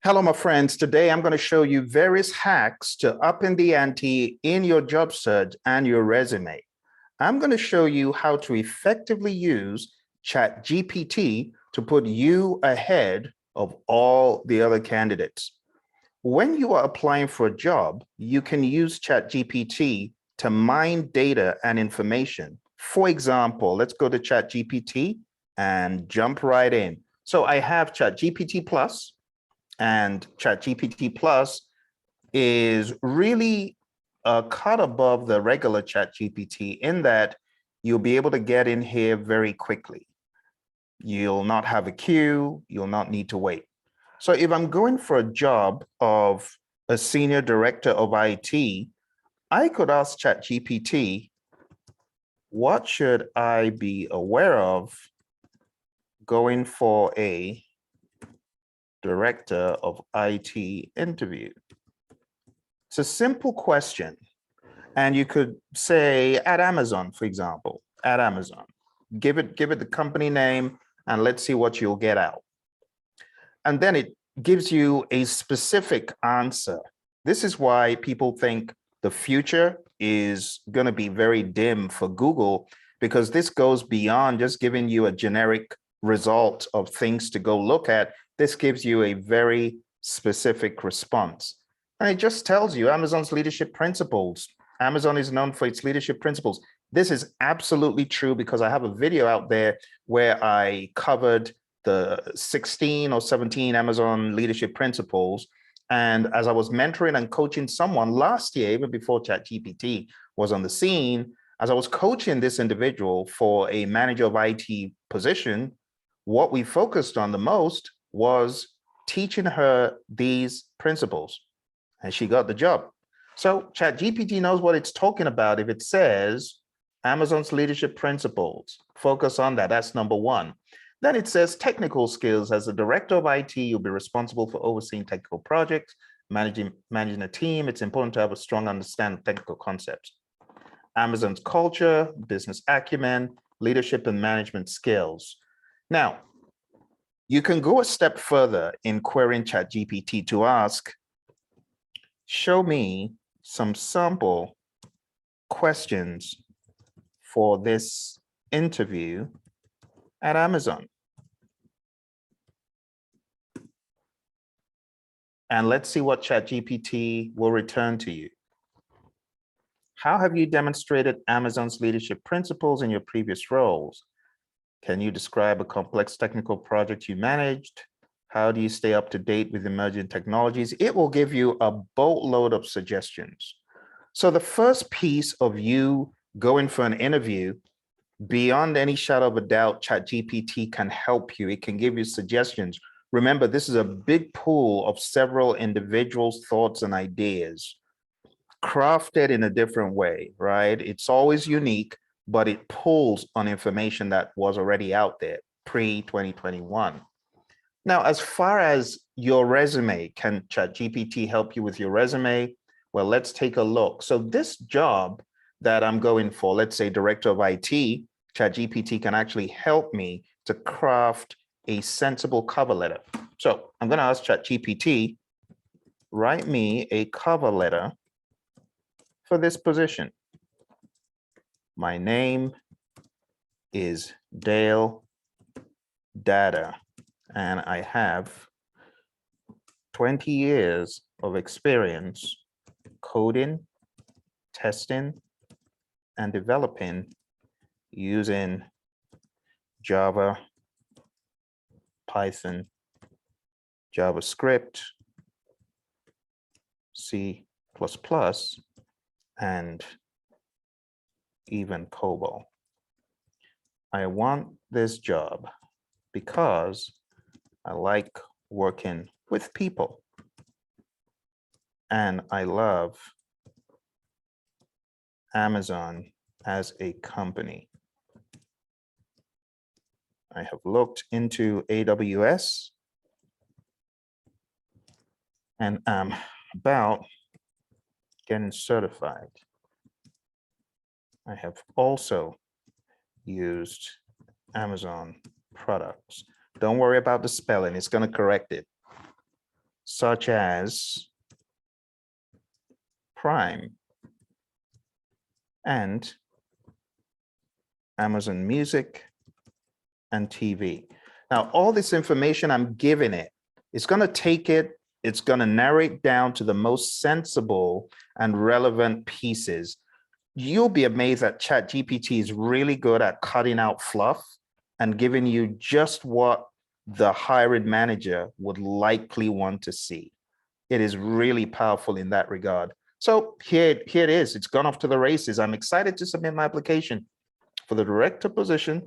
Hello, my friends. Today, I'm going to show you various hacks to up in the ante in your job search and your resume. I'm going to show you how to effectively use ChatGPT to put you ahead of all the other candidates. When you are applying for a job, you can use ChatGPT to mine data and information. For example, let's go to ChatGPT and jump right in. So I have ChatGPT Plus. And ChatGPT Plus is really a cut above the regular ChatGPT in that you'll be able to get in here very quickly. You'll not have a queue, you'll not need to wait. So if I'm going for a job of a senior director of IT, I could ask ChatGPT, what should I be aware of going for a director of IT interview? It's a simple question. And you could say at Amazon, for example, at Amazon, give it the company name and let's see what you'll get out. And then it gives you a specific answer. This is why people think the future is going to be very dim for Google, because this goes beyond just giving you a generic result of things to go look at. This gives you a very specific response. And it just tells you Amazon's leadership principles. Amazon is known for its leadership principles. This is absolutely true because I have a video out there where I covered the 16 or 17 Amazon leadership principles. And as I was mentoring and coaching someone last year, even before ChatGPT was on the scene, as I was coaching this individual for a manager of IT position, what we focused on the most was teaching her these principles, and she got the job. So ChatGPT knows what it's talking about. If it says Amazon's leadership principles, focus on that. That's number one. Then it says technical skills. As a director of IT, you'll be responsible for overseeing technical projects, managing a team. It's important to have a strong understanding of technical concepts. Amazon's culture, business acumen, leadership and management skills. Now, you can go a step further in querying ChatGPT to ask, show me some sample questions for this interview at Amazon. And let's see what ChatGPT will return to you. How have you demonstrated Amazon's leadership principles in your previous roles? Can you describe a complex technical project you managed? How do you stay up to date with emerging technologies? It will give you a boatload of suggestions. So the first piece of you going for an interview, beyond any shadow of a doubt, ChatGPT can help you. It can give you suggestions. Remember, this is a big pool of several individuals' thoughts and ideas, crafted in a different way, right? It's always unique, but it pulls on information that was already out there pre-2021. Now, as far as your resume, can ChatGPT help you with your resume? Well, let's take a look. So this job that I'm going for, let's say director of IT, ChatGPT can actually help me to craft a sensible cover letter. So I'm going to ask ChatGPT, write me a cover letter for this position. My name is Dale Data, and I have 20 years of experience coding, testing, and developing using Java, Python, JavaScript, C++, and even COBOL. I want this job because I like working with people and I love Amazon as a company. I have looked into AWS and I'm about getting certified. I have also used Amazon products. Don't worry about the spelling, it's going to correct it. such as Prime and Amazon Music and TV. Now, all this information I'm giving it, it's going to take it, it's going to narrow it down to the most sensible and relevant pieces. You'll be amazed that ChatGPT is really good at cutting out fluff and giving you just what the hiring manager would likely want to see. It is really powerful in that regard. So here it is. It's gone off to the races. I'm excited to submit my application for the director position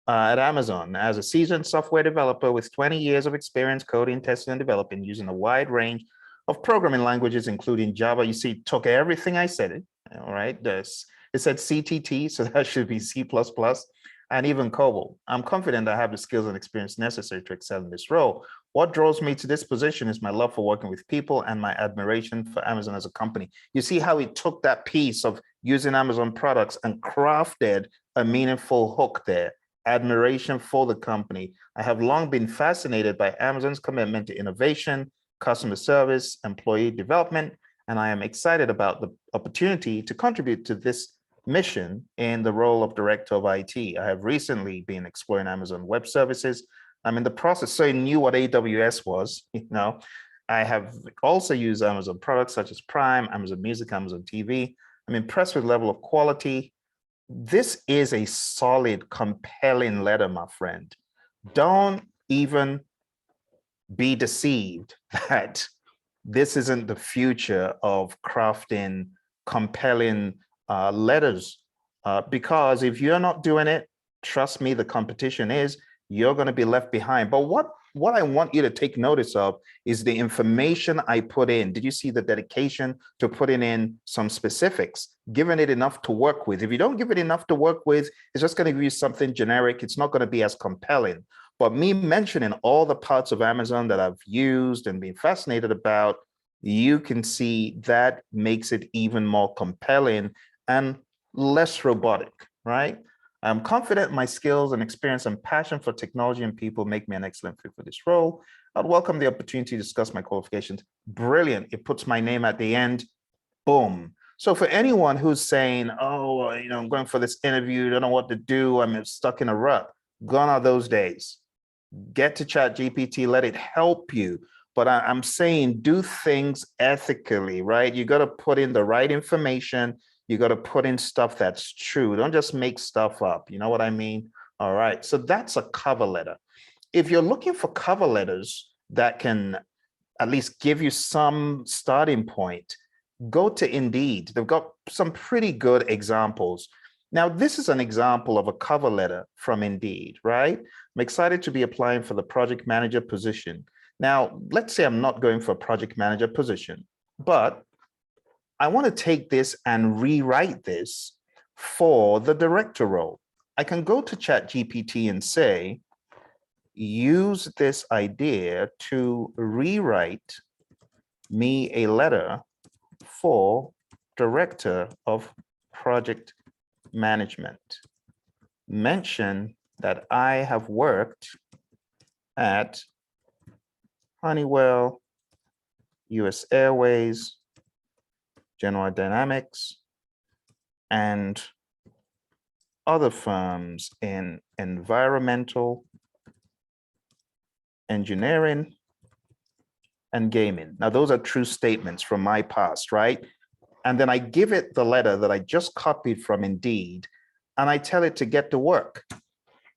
at Amazon as a seasoned software developer with 20 years of experience coding, testing, and developing using a wide range of programming languages, including Java. You see, it took everything I said, all right? It said CTT, so that should be C++, and even COBOL. I'm confident I have the skills and experience necessary to excel in this role. What draws me to this position is my love for working with people and my admiration for Amazon as a company. You see how it took that piece of using Amazon products and crafted a meaningful hook there. Admiration for the company. I have long been fascinated by Amazon's commitment to innovation, customer service, employee development, and I am excited about the opportunity to contribute to this mission in the role of Director of IT. I have recently been exploring Amazon Web Services. I'm in the process, so I knew what AWS was, I have also used Amazon products such as Prime, Amazon Music, Amazon TV. I'm impressed with the level of quality. This is a solid, compelling letter, my friend. Don't even be deceived that this isn't the future of crafting compelling letters, because if you're not doing it, trust me, the competition is, you're going to be left behind. But what I want you to take notice of is the information I put in. Did you see the dedication to putting in some specifics, giving it enough to work with? If you don't give it enough to work with, it's just going to give you something generic. It's not going to be as compelling. But me mentioning all the parts of Amazon that I've used and been fascinated about, you can see that makes it even more compelling and less robotic, right? I'm confident my skills and experience and passion for technology and people make me an excellent fit for this role. I'd welcome the opportunity to discuss my qualifications. Brilliant. It puts my name at the end. Boom. So for anyone who's saying, oh, I'm going for this interview, don't know what to do, I'm stuck in a rut, gone are those days. Get to ChatGPT, let it help you. But I'm saying do things ethically, right? You got to put in the right information. You got to put in stuff that's true. Don't just make stuff up. You know what I mean? All right. So that's a cover letter. If you're looking for cover letters that can at least give you some starting point, go to Indeed. They've got some pretty good examples. Now, this is an example of a cover letter from Indeed, right? I'm excited to be applying for the project manager position. Now, let's say I'm not going for a project manager position, but I want to take this and rewrite this for the director role. I can go to ChatGPT and say, use this idea to rewrite me a letter for director of project management. Mention that I have worked at Honeywell, US Airways, General Dynamics, and other firms in environmental, engineering, and gaming. Now, those are true statements from my past, right? And then I give it the letter that I just copied from Indeed, and I tell it to get to work.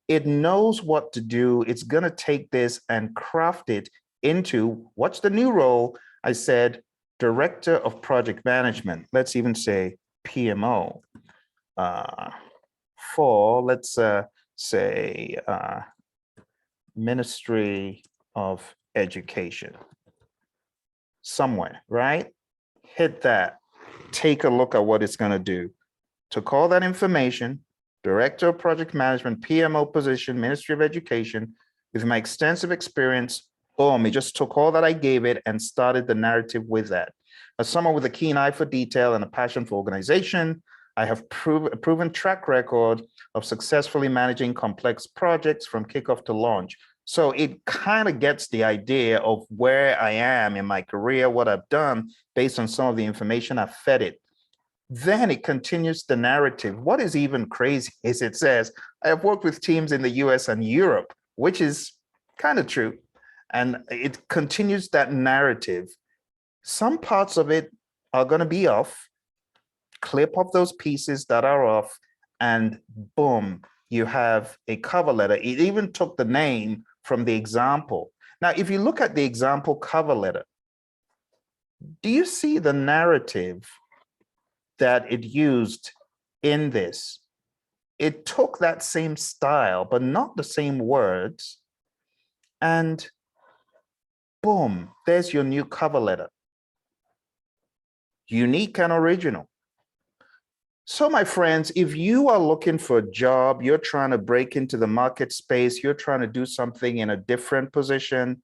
It knows what to do. It's going to take this and craft it into, what's the new role? I said, Director of Project Management. Let's even say PMO for, let's say, Ministry of Education. Somewhere, right? Hit that. Take a look at what it's going to do. To call that information, Director of Project Management, PMO position, Ministry of Education, with my extensive experience, boom, it just took all that I gave it and started the narrative with that. As someone with a keen eye for detail and a passion for organization, I have a proven track record of successfully managing complex projects from kickoff to launch. So it kind of gets the idea of where I am in my career, what I've done based on some of the information I've fed it. Then it continues the narrative. What is even crazy is it says, I have worked with teams in the US and Europe, which is kind of true. And it continues that narrative. Some parts of it are going to be off. Clip off those pieces that are off, and boom, you have a cover letter. It even took the name from the example. Now, if you look at the example cover letter, do you see the narrative that it used in this? It took that same style, but not the same words. And boom, there's your new cover letter. Unique and original. So my friends, if you are looking for a job, you're trying to break into the market space, you're trying to do something in a different position,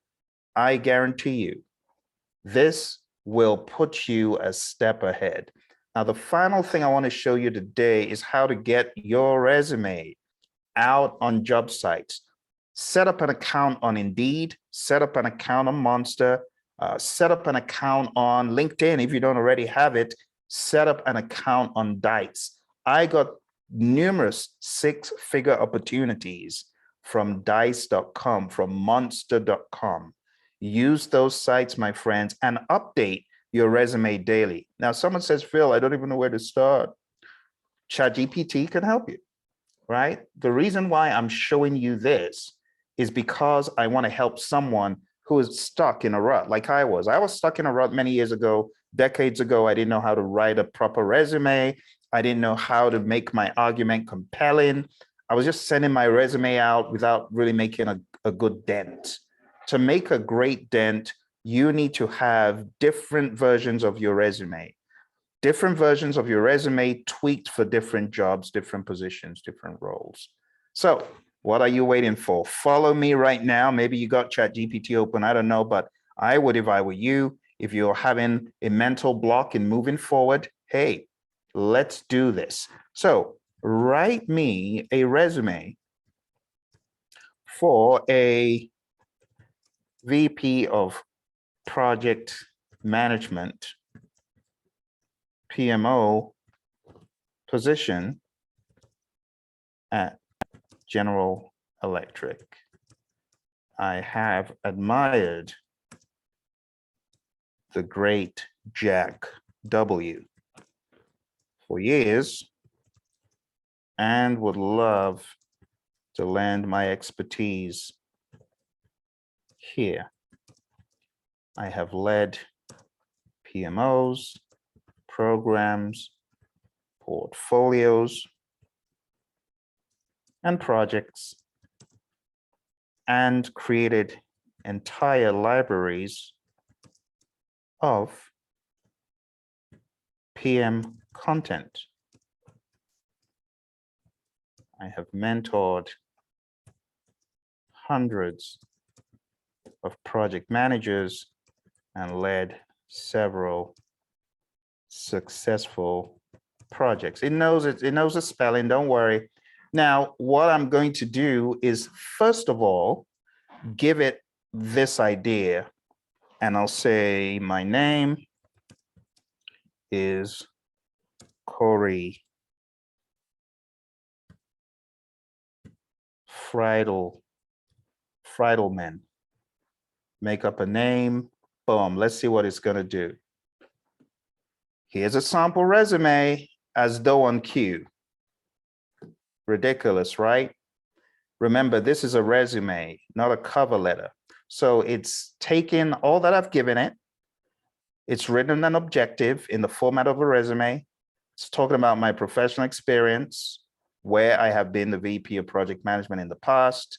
I guarantee you, this will put you a step ahead. Now, the final thing I want to show you today is how to get your resume out on job sites. Set up an account on Indeed, set up an account on Monster, set up an account on LinkedIn if you don't already have it, set up an account on Dice. I got numerous six-figure opportunities from dice.com, from monster.com. Use those sites, my friends, and update your resume daily. Now, someone says, Phil, I don't even know where to start. ChatGPT can help you, right? The reason why I'm showing you this is because I want to help someone who is stuck in a rut like I was. I was stuck in a rut many years ago, decades ago. I didn't know how to write a proper resume. I didn't know how to make my argument compelling. I was just sending my resume out without really making a good dent. To make a great dent, you need to have different versions of your resume. Different versions of your resume tweaked for different jobs, different positions, different roles. So what are you waiting for? Follow me right now. Maybe you got ChatGPT open, I don't know, but I would if I were you. If you're having a mental block in moving forward, hey, let's do this. So write me a resume for a VP of Project Management, PMO position at General Electric. I have admired the great Jack W. for years and would love to lend my expertise here. I have led PMOs, programs, portfolios, and projects, and created entire libraries of PM content. I have mentored hundreds of project managers and led several successful projects. It knows the spelling, don't worry. Now, what I'm going to do is, first of all, give it this idea, and I'll say my name is Corey Friedleman. Make up a name, boom, let's see what it's gonna do. Here's a sample resume as though on cue. Ridiculous, right? Remember, this is a resume, not a cover letter. So it's taken all that I've given it. It's written an objective in the format of a resume. It's talking about my professional experience, where I have been the VP of project management in the past,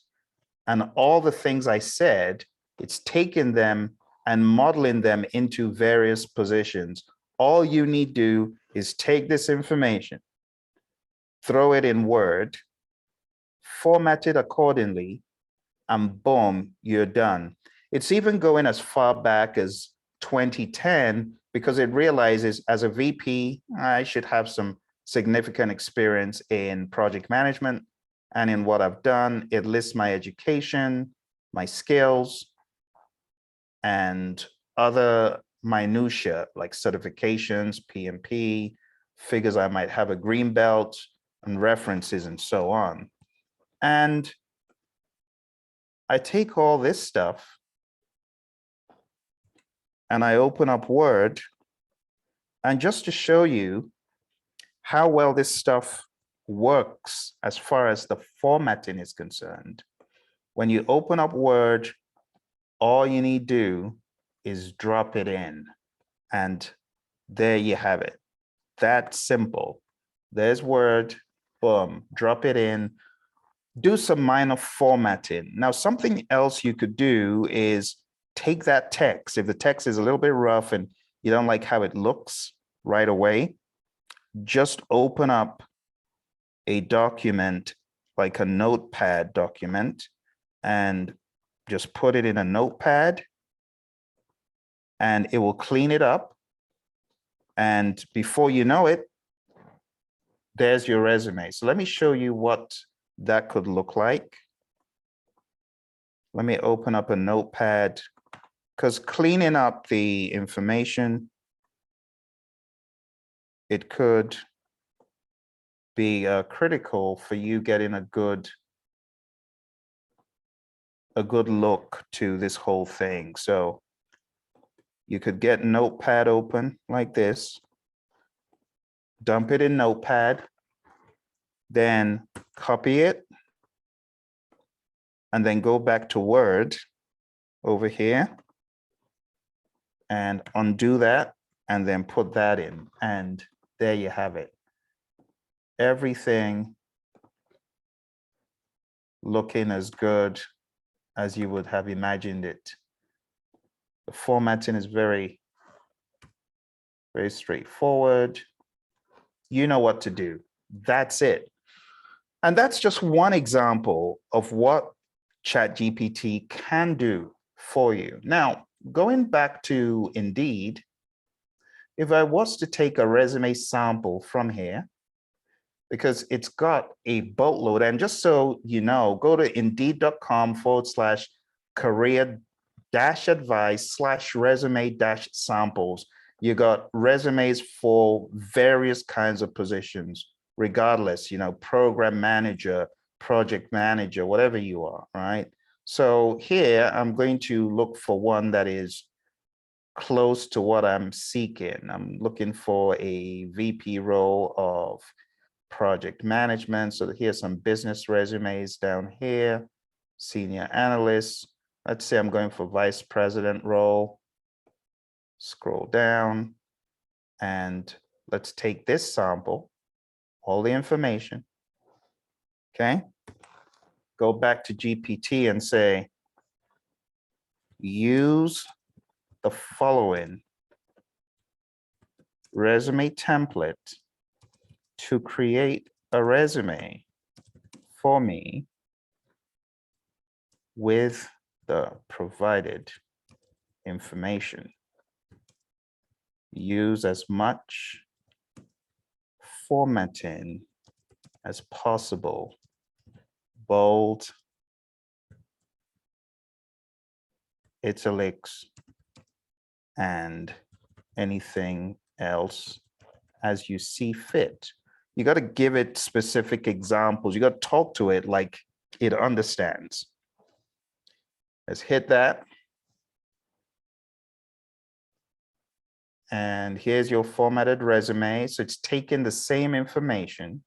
and all the things I said. It's taken them and modeling them into various positions. All you need to do is take this information, throw it in Word, format it accordingly, and boom, you're done. It's even going as far back as 2010 because it realizes as a VP, I should have some significant experience in project management. And in what I've done, it lists my education, my skills, and other minutia like certifications, PMP, figures I might have a green belt, and references and so on. And I take all this stuff and I open up Word, and just to show you how well this stuff works as far as the formatting is concerned, when you open up Word, all you need to do is drop it in, and there you have it. That simple. There's Word, boom, drop it in, do some minor formatting. Now, something else you could do is take that text. If the text is a little bit rough and you don't like how it looks right away, just open up a document like a notepad document and just put it in a notepad, and it will clean it up. And before you know it, there's your resume. So let me show you what that could look like. Let me open up a notepad, because cleaning up the information, it could be critical for you getting a good look to this whole thing. So you could get Notepad open like this, dump it in Notepad, then copy it, and then go back to Word over here and undo that, and then put that in, and there you have it. Everything looking as good as you would have imagined it. The formatting is very, very straightforward. You know what to do. That's it. And that's just one example of what ChatGPT can do for you. Now, going back to Indeed, if I was to take a resume sample from here, because it's got a boatload, and just so you know, go to indeed.com/career-advice/resume-samples. You got resumes for various kinds of positions, regardless, program manager, project manager, whatever you are, right? So here I'm going to look for one that is close to what I'm seeking. I'm looking for a VP role of project management. So here's some business resumes down here, senior analyst. Let's say I'm going for vice president role. Scroll down, and let's take this sample, all the information, okay? Go back to GPT and say, use the following resume template to create a resume for me with the provided information. Use as much formatting as possible, bold, italics, and anything else as you see fit. You got to give it specific examples. You got to talk to it like it understands. Let's hit that. And here's your formatted resume. So it's taken the same information.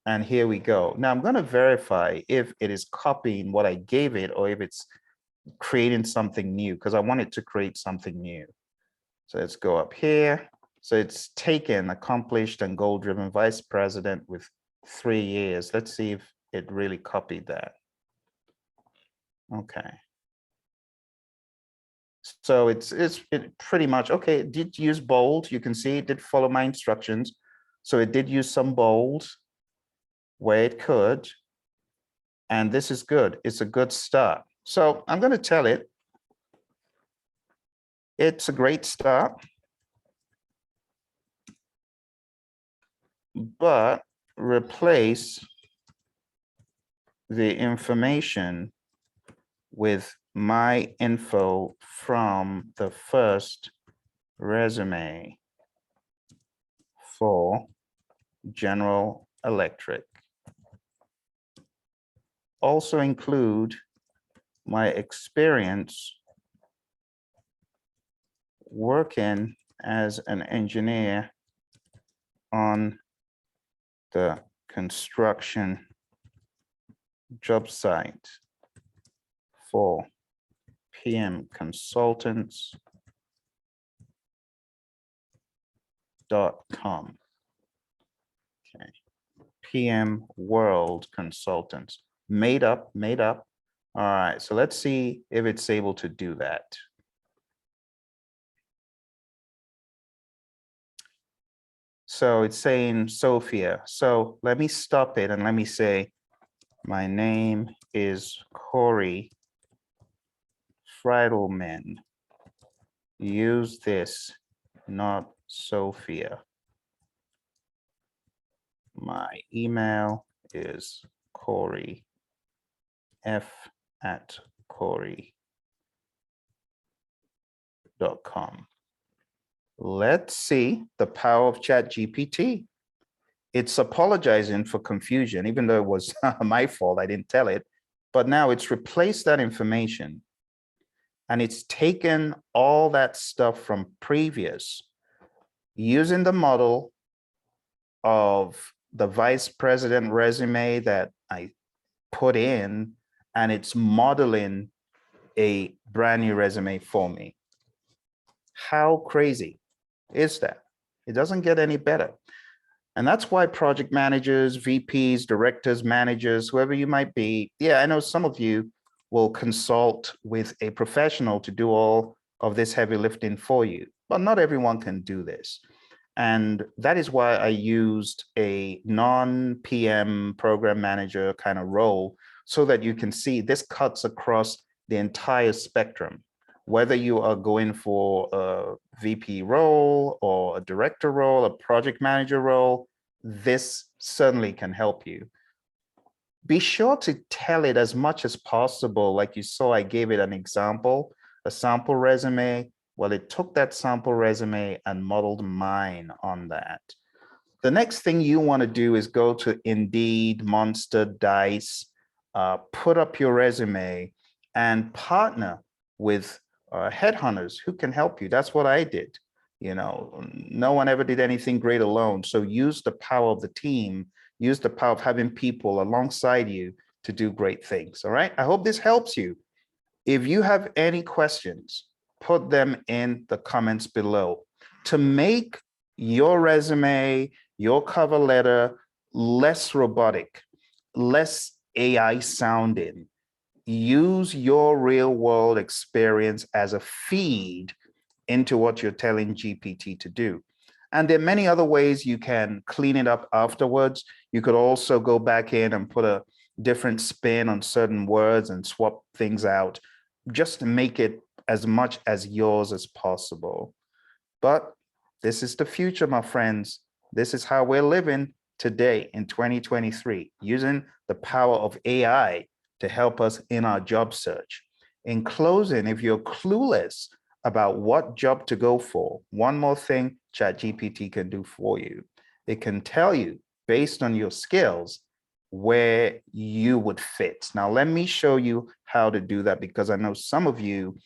And here we go. Now I'm going to verify if it is copying what I gave it or if it's creating something new, because I want it to create something new. So let's go up here. So it's taken accomplished and goal-driven vice president with 3 years. Let's see if it really copied that. Okay. So it pretty much, okay, it did use bold. You can see it did follow my instructions. So it did use some bold where it could. And this is good. It's a good start. So I'm going to tell it, it's a great start, but replace the information with my info from the first resume for General Electric. Also include my experience working as an engineer on the construction job site for PMConsultants.com. Okay. PM World Consultants. Made up. All right, so let's see if it's able to do that. So it's saying Sophia. So let me stop it and let me say, my name is Corey Friedleman. Use this, not Sophia. My email is corey@corey.com. Let's see the power of ChatGPT. It's apologizing for confusion, even though it was my fault, I didn't tell it. But now it's replaced that information and it's taken all that stuff from previous, using the model of the vice president resume that I put in, and it's modeling a brand new resume for me. How crazy is that? It doesn't get any better. And that's why project managers, VPs, directors, managers, whoever you might be, yeah, I know some of you will consult with a professional to do all of this heavy lifting for you, but not everyone can do this. And that is why I used a non-PM program manager kind of role, so that you can see this cuts across the entire spectrum. Whether you are going for a VP role or a director role, a project manager role, this certainly can help you. Be sure to tell it as much as possible. Like you saw, I gave it an example, a sample resume. Well, it took that sample resume and modeled mine on that. The next thing you want to do is go to Indeed, Monster, Dice, put up your resume and partner with headhunters who can help you. That's what I did. You know, no one ever did anything great alone. So use the power of the team, use the power of having people alongside you to do great things. All right. I hope this helps you. If you have any questions, put them in the comments below. To make your resume, your cover letter less robotic, less AI sounding, use your real world experience as a feed into what you're telling GPT to do. And there are many other ways you can clean it up afterwards. You could also go back in and put a different spin on certain words and swap things out, just to make it as much as yours as possible. But this is the future, my friends. This is how we're living today in 2023, using the power of AI to help us in our job search. In closing, if you're clueless about what job to go for, one more thing ChatGPT can do for you. It can tell you, based on your skills, where you would fit. Now, let me show you how to do that, because I know some of you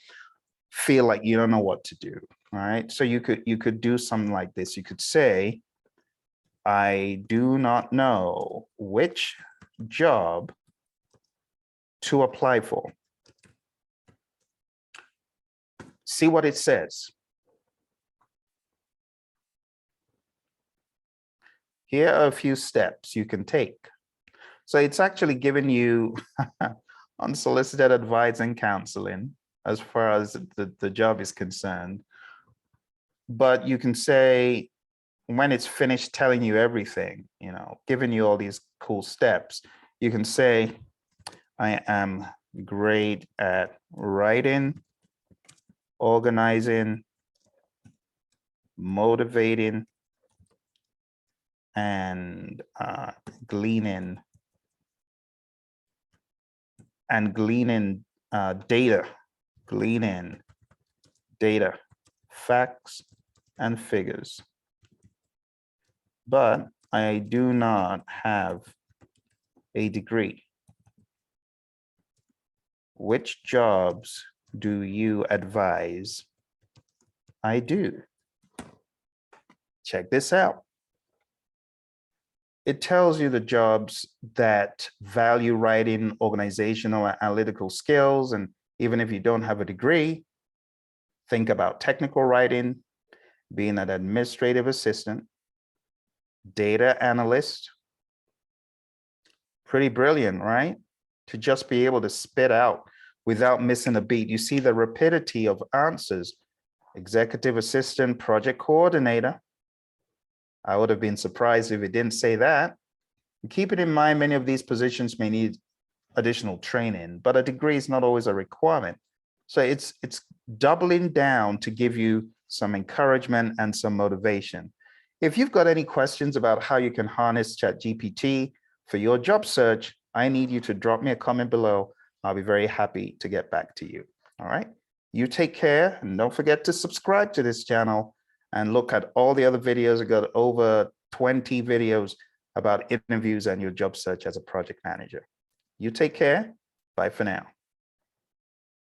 feel like you don't know what to do. All right. So you could do something like this. You could say, I do not know which job to apply for. See what it says. Here are a few steps you can take. So it's actually giving you unsolicited advice and counseling as far as the job is concerned. But you can say, when it's finished telling you everything, you know, giving you all these cool steps, you can say, I am great at writing, organizing, motivating, and gleaning data, facts and figures. But I do not have a degree. Which jobs do you advise I do? Check this out. It tells you the jobs that value writing, organizational, and analytical skills. And even if you don't have a degree, think about technical writing, being an administrative assistant, data analyst. Pretty brilliant, right? To just be able to spit out without missing a beat. You see the rapidity of answers. Executive assistant, project coordinator. I would have been surprised if it didn't say that. Keep it in mind, many of these positions may need additional training, but a degree is not always a requirement. So it's doubling down to give you some encouragement and some motivation. If you've got any questions about how you can harness ChatGPT for your job search, I need you to drop me a comment below. I'll be very happy to get back to you. All right. You take care, and don't forget to subscribe to this channel and look at all the other videos. I got over 20 videos about interviews and your job search as a project manager. You take care. Bye for now.